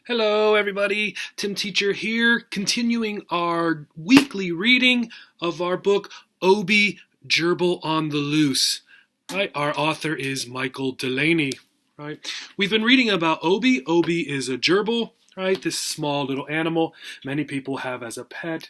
Hello, everybody. Tim Teacher here, continuing our weekly reading of our book, Obi, Gerbil on the Loose. Right? Our author is Michael Delaney. Right? We've been reading about Obi. Obi is a gerbil, right? This small little animal many people have as a pet.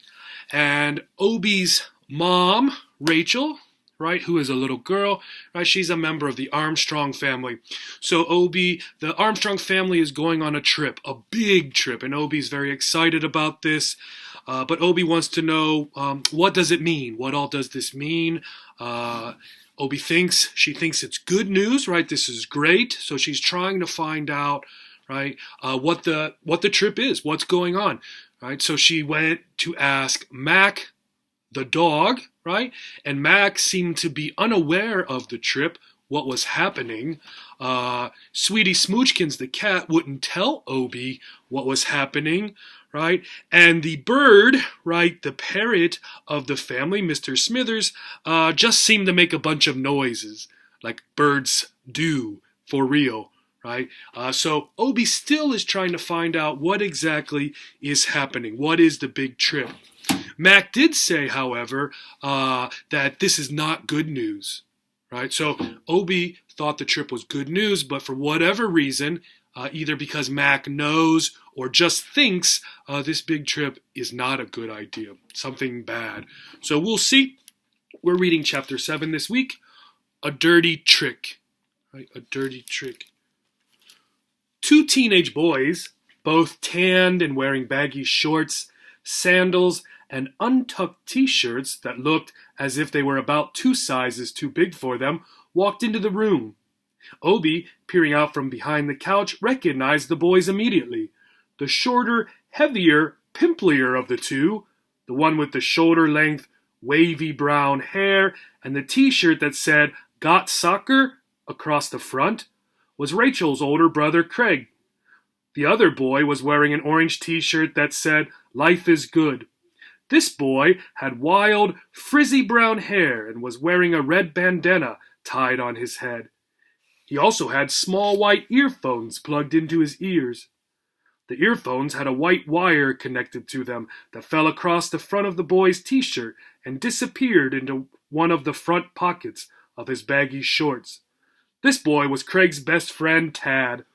And Obi's mom, Rachel, right, who is a little girl, right? She's a member of the Armstrong family. So the Armstrong family is going on a trip, a big trip, and Obi's very excited about this. But Obi wants to know, what does it mean? What all does this mean? She thinks it's good news, right? This is great. So she's trying to find out, right, what the trip is, what's going on, right? So she went to ask Mac, the dog, right? And Mac seemed to be unaware of the trip, what was happening. Sweetie Smoochkins, the cat, wouldn't tell Obi what was happening, right? And the bird, right, the parrot of the family, Mr. Smithers, just seemed to make a bunch of noises, like birds do, for real, right? So Obi still is trying to find out what exactly is happening. What is the big trip? Mac did say, however, that this is not good news, right? So Obi thought the trip was good news, but for whatever reason, either because Mac knows or just thinks this big trip is not a good idea, something bad. So we'll see. We're reading chapter 7 this week, A Dirty Trick, right? A dirty trick. Two teenage boys, both tanned and wearing baggy shorts, sandals, and untucked t-shirts that looked as if they were about 2 sizes too big for them, walked into the room. Obi, peering out from behind the couch, recognized the boys immediately. The shorter, heavier, pimplier of the two, the one with the shoulder-length, wavy brown hair and the t-shirt that said, "Got Soccer?" across the front, was Rachel's older brother, Craig. The other boy was wearing an orange t-shirt that said, "Life is Good." This boy had wild, frizzy brown hair and was wearing a red bandana tied on his head. He also had small white earphones plugged into his ears. The earphones had a white wire connected to them that fell across the front of the boy's t-shirt and disappeared into one of the front pockets of his baggy shorts. This boy was Craig's best friend, Tad.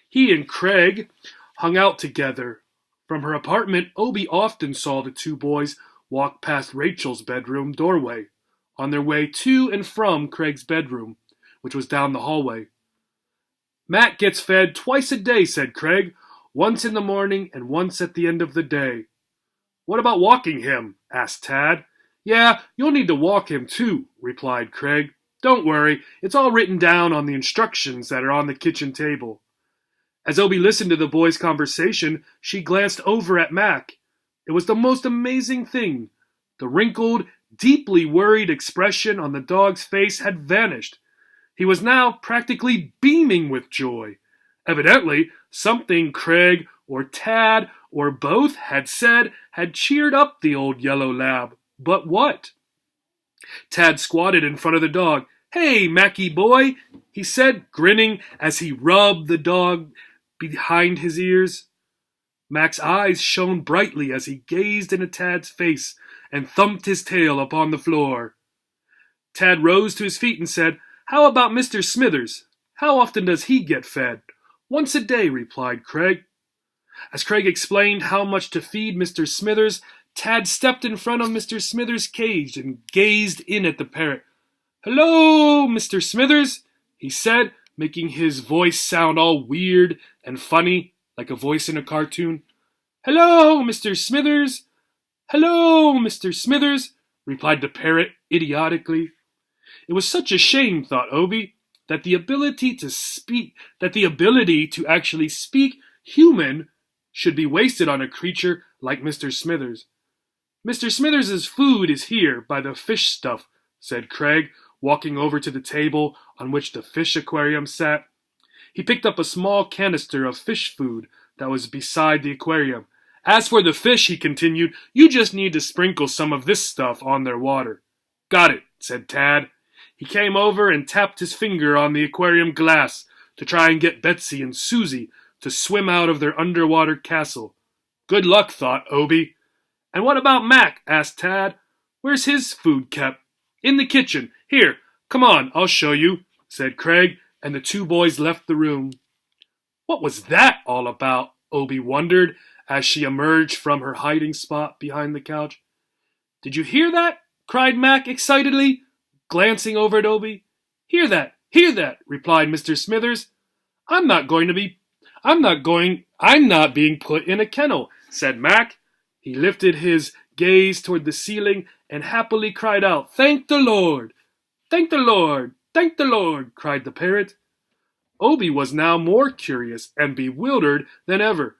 He and Craig hung out together. From her apartment, Obi often saw the two boys walk past Rachel's bedroom doorway, on their way to and from Craig's bedroom, which was down the hallway. "Matt gets fed twice a day," said Craig, "once in the morning and once at the end of the day." "What about walking him?" asked Tad. "Yeah, you'll need to walk him too," replied Craig. "Don't worry, it's all written down on the instructions that are on the kitchen table." As Obi listened to the boys' conversation, she glanced over at Mac. It was the most amazing thing. The wrinkled, deeply worried expression on the dog's face had vanished. He was now practically beaming with joy. Evidently, something Craig or Tad or both had said had cheered up the old yellow lab. But what? Tad squatted in front of the dog. "Hey, Mackie boy," he said, grinning as he rubbed the dog behind his ears. Mac's eyes shone brightly as he gazed into Tad's face and thumped his tail upon the floor. Tad rose to his feet and said, "How about Mr. Smithers? How often does he get fed?" "Once a day," replied Craig. As Craig explained how much to feed Mr. Smithers, Tad stepped in front of Mr. Smithers' cage and gazed in at the parrot. "Hello, Mr. Smithers," he said, making his voice sound all weird and funny, like a voice in a cartoon. "Hello, Mr. Smithers." "Hello, Mr. Smithers," replied the parrot idiotically. It was such a shame, thought Obi, that the ability to actually speak human should be wasted on a creature like Mr. Smithers. "Mr. Smithers' food is here by the fish stuff," said Craig, walking over to the table on which the fish aquarium sat. He picked up a small canister of fish food that was beside the aquarium. "As for the fish," he continued, "you just need to sprinkle some of this stuff on their water." "Got it," said Tad. He came over and tapped his finger on the aquarium glass to try and get Betsy and Susie to swim out of their underwater castle. Good luck, thought Obie. And what about Mac? Asked Tad. Where's his food kept? In the kitchen. Here, come on, I'll show you, said Craig, and the two boys left the room. What was that all about? Obie wondered as she emerged from her hiding spot behind the couch. Did you hear that? Cried Mac excitedly, glancing over at Obie. Hear that, replied Mr. Smithers. I'm not being put in a kennel, said Mac. He lifted his gaze toward the ceiling and happily cried out, Thank the Lord! Thank the Lord! Thank the Lord! Cried the parrot. Obie was now more curious and bewildered than ever.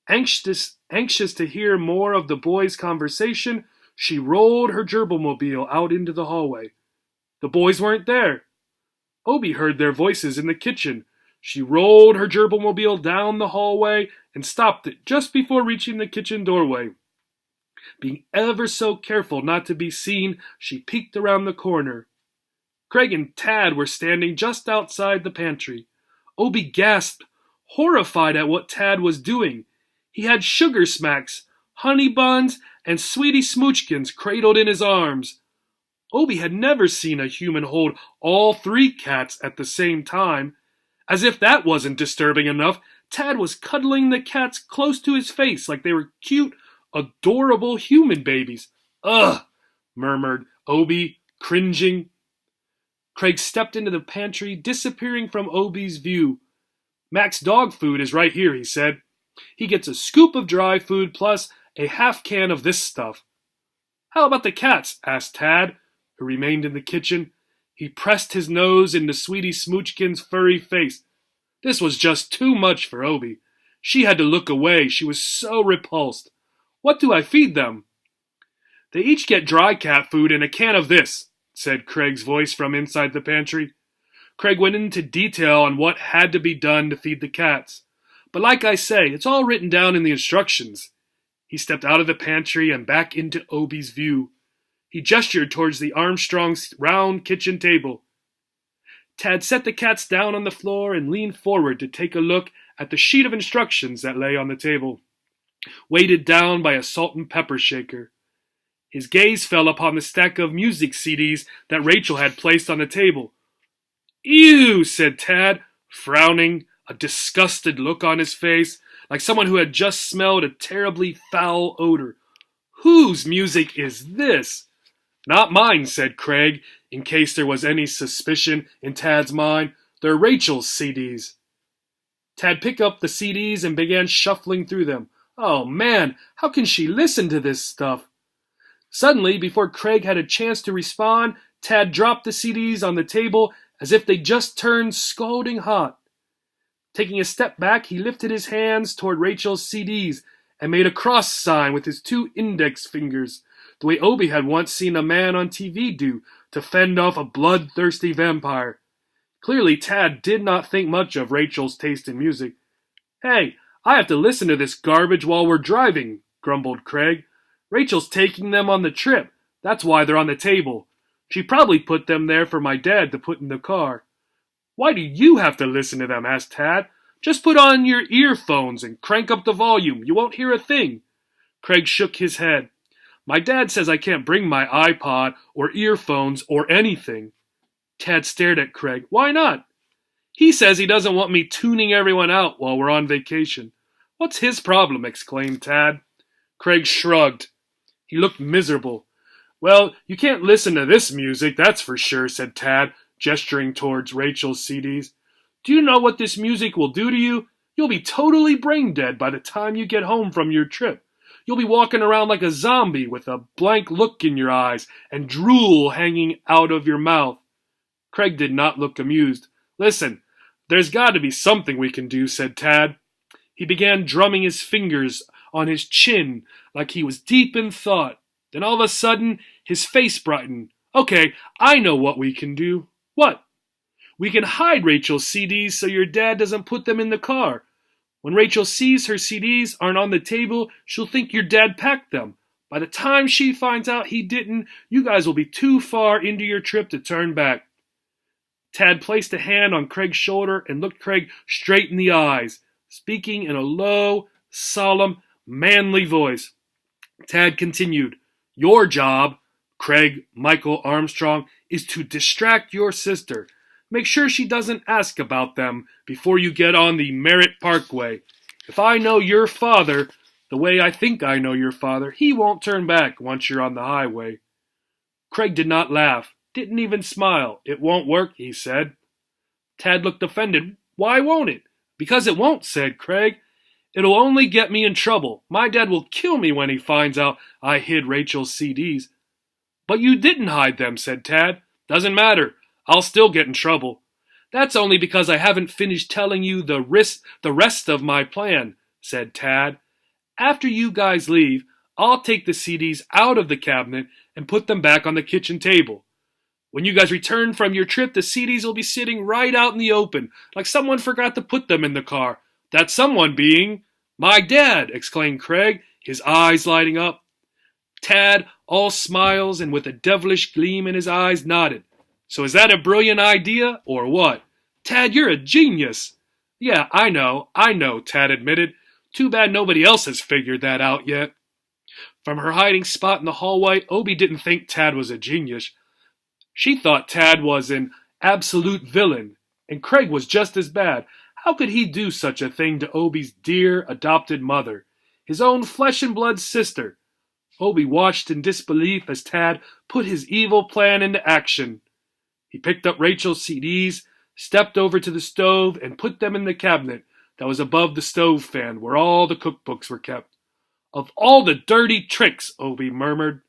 Anxious to hear more of the boys' conversation, she rolled her gerbilmobile out into the hallway. The boys weren't there. Obie heard their voices in the kitchen. She rolled her gerbilmobile down the hallway and stopped it just before reaching the kitchen doorway. Being ever so careful not to be seen, she peeked around the corner. Craig and Tad were standing just outside the pantry. Obie gasped, horrified at what Tad was doing. He had sugar smacks, honey buns, and sweetie smoochkins cradled in his arms. Obie had never seen a human hold all three cats at the same time. As if that wasn't disturbing enough, Tad was cuddling the cats close to his face like they were cute, adorable human babies. Ugh, murmured Obie, cringing. Craig stepped into the pantry, disappearing from Obie's view. Mac's dog food is right here, he said. He gets a scoop of dry food plus a half can of this stuff. How about the cats? Asked Tad, who remained in the kitchen. He pressed his nose into Sweetie Smoochkin's furry face. This was just too much for Obie. She had to look away. She was so repulsed. What do I feed them? They each get dry cat food and a can of this, said Craig's voice from inside the pantry. Craig went into detail on what had to be done to feed the cats. But like I say, it's all written down in the instructions. He stepped out of the pantry and back into Obie's view. He gestured towards the Armstrong's round kitchen table. Tad set the cats down on the floor and leaned forward to take a look at the sheet of instructions that lay on the table, weighted down by a salt and pepper shaker. His gaze fell upon the stack of music CDs that Rachel had placed on the table. Ew, said Tad, frowning, a disgusted look on his face, like someone who had just smelled a terribly foul odor. Whose music is this? Not mine, said Craig, in case there was any suspicion in Tad's mind. They're Rachel's CDs. Tad picked up the CDs and began shuffling through them. Oh man, how can she listen to this stuff? Suddenly, before Craig had a chance to respond, Tad dropped the CDs on the table as if they just turned scalding hot. Taking a step back, he lifted his hands toward Rachel's CDs and made a cross sign with his two index fingers, the way Obie had once seen a man on TV do to fend off a bloodthirsty vampire. Clearly, Tad did not think much of Rachel's taste in music. Hey, I have to listen to this garbage while we're driving, grumbled Craig. Rachel's taking them on the trip. That's why they're on the table. She probably put them there for my dad to put in the car. Why do you have to listen to them? Asked Tad. Just put on your earphones and crank up the volume. You won't hear a thing. Craig shook his head. My dad says I can't bring my iPod or earphones or anything. Tad stared at Craig. Why not? He says he doesn't want me tuning everyone out while we're on vacation. What's his problem? Exclaimed Tad. Craig shrugged. He looked miserable. Well, you can't listen to this music, that's for sure, said Tad, gesturing towards Rachel's CDs. Do you know what this music will do to you? You'll be totally brain dead by the time you get home from your trip. You'll be walking around like a zombie with a blank look in your eyes and drool hanging out of your mouth. Craig did not look amused. Listen, there's got to be something we can do, said Tad. He began drumming his fingers on his chin like he was deep in thought. Then all of a sudden, his face brightened. Okay, I know what we can do. What? We can hide Rachel's CDs so your dad doesn't put them in the car. When Rachel sees her CDs aren't on the table, she'll think your dad packed them. By the time she finds out he didn't, you guys will be too far into your trip to turn back. Tad placed a hand on Craig's shoulder and looked Craig straight in the eyes. speaking in a low, solemn, manly voice. Tad continued, "Your job, Craig Michael Armstrong, is to distract your sister. Make sure she doesn't ask about them before you get on the Merritt Parkway. If I know your father the way I think I know your father, he won't turn back once you're on the highway." Craig did not laugh, didn't even smile. "It won't work," he said. Tad looked offended. "Why won't it?" "Because it won't," said Craig. "It'll only get me in trouble. My dad will kill me when he finds out I hid Rachel's CDs." "But you didn't hide them," said Tad. "Doesn't matter. I'll still get in trouble." "That's only because I haven't finished telling you the rest of my plan," said Tad. "After you guys leave, I'll take the CDs out of the cabinet and put them back on the kitchen table. When you guys return from your trip, the CDs will be sitting right out in the open, like someone forgot to put them in the car. That someone being my dad," exclaimed Craig, his eyes lighting up. Tad, all smiles and with a devilish gleam in his eyes, nodded. "So is that a brilliant idea, or what?" "Tad, you're a genius." "Yeah, I know, Tad admitted. Too bad nobody else has figured that out yet." From her hiding spot in the hallway, Obie didn't think Tad was a genius. She thought Tad was an absolute villain, and Craig was just as bad. How could he do such a thing to Obie's dear adopted mother, his own flesh and blood sister? Obie watched in disbelief as Tad put his evil plan into action. He picked up Rachel's CDs, stepped over to the stove, and put them in the cabinet that was above the stove fan where all the cookbooks were kept. "Of all the dirty tricks," Obie murmured.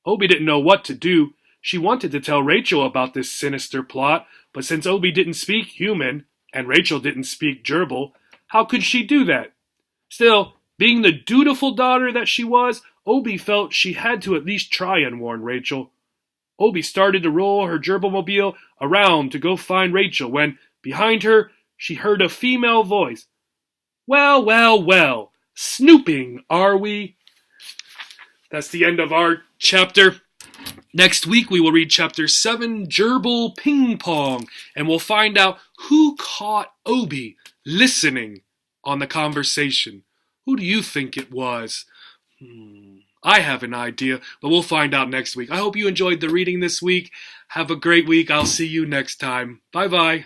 Obie didn't know what to do. She wanted to tell Rachel about this sinister plot, but since Obie didn't speak human, and Rachel didn't speak gerbil, how could she do that? Still, being the dutiful daughter that she was, Obie felt she had to at least try and warn Rachel. Obie started to roll her gerbilmobile around to go find Rachel when, behind her, she heard a female voice. "Well, well, well, snooping, are we?" That's the end of our chapter. Next week we will read chapter 7, Gerbil Ping Pong, and we'll find out who caught Obie listening on the conversation. Who do you think it was? I have an idea, but we'll find out next week. I hope you enjoyed the reading this week. Have a great week. I'll see you next time. Bye-bye.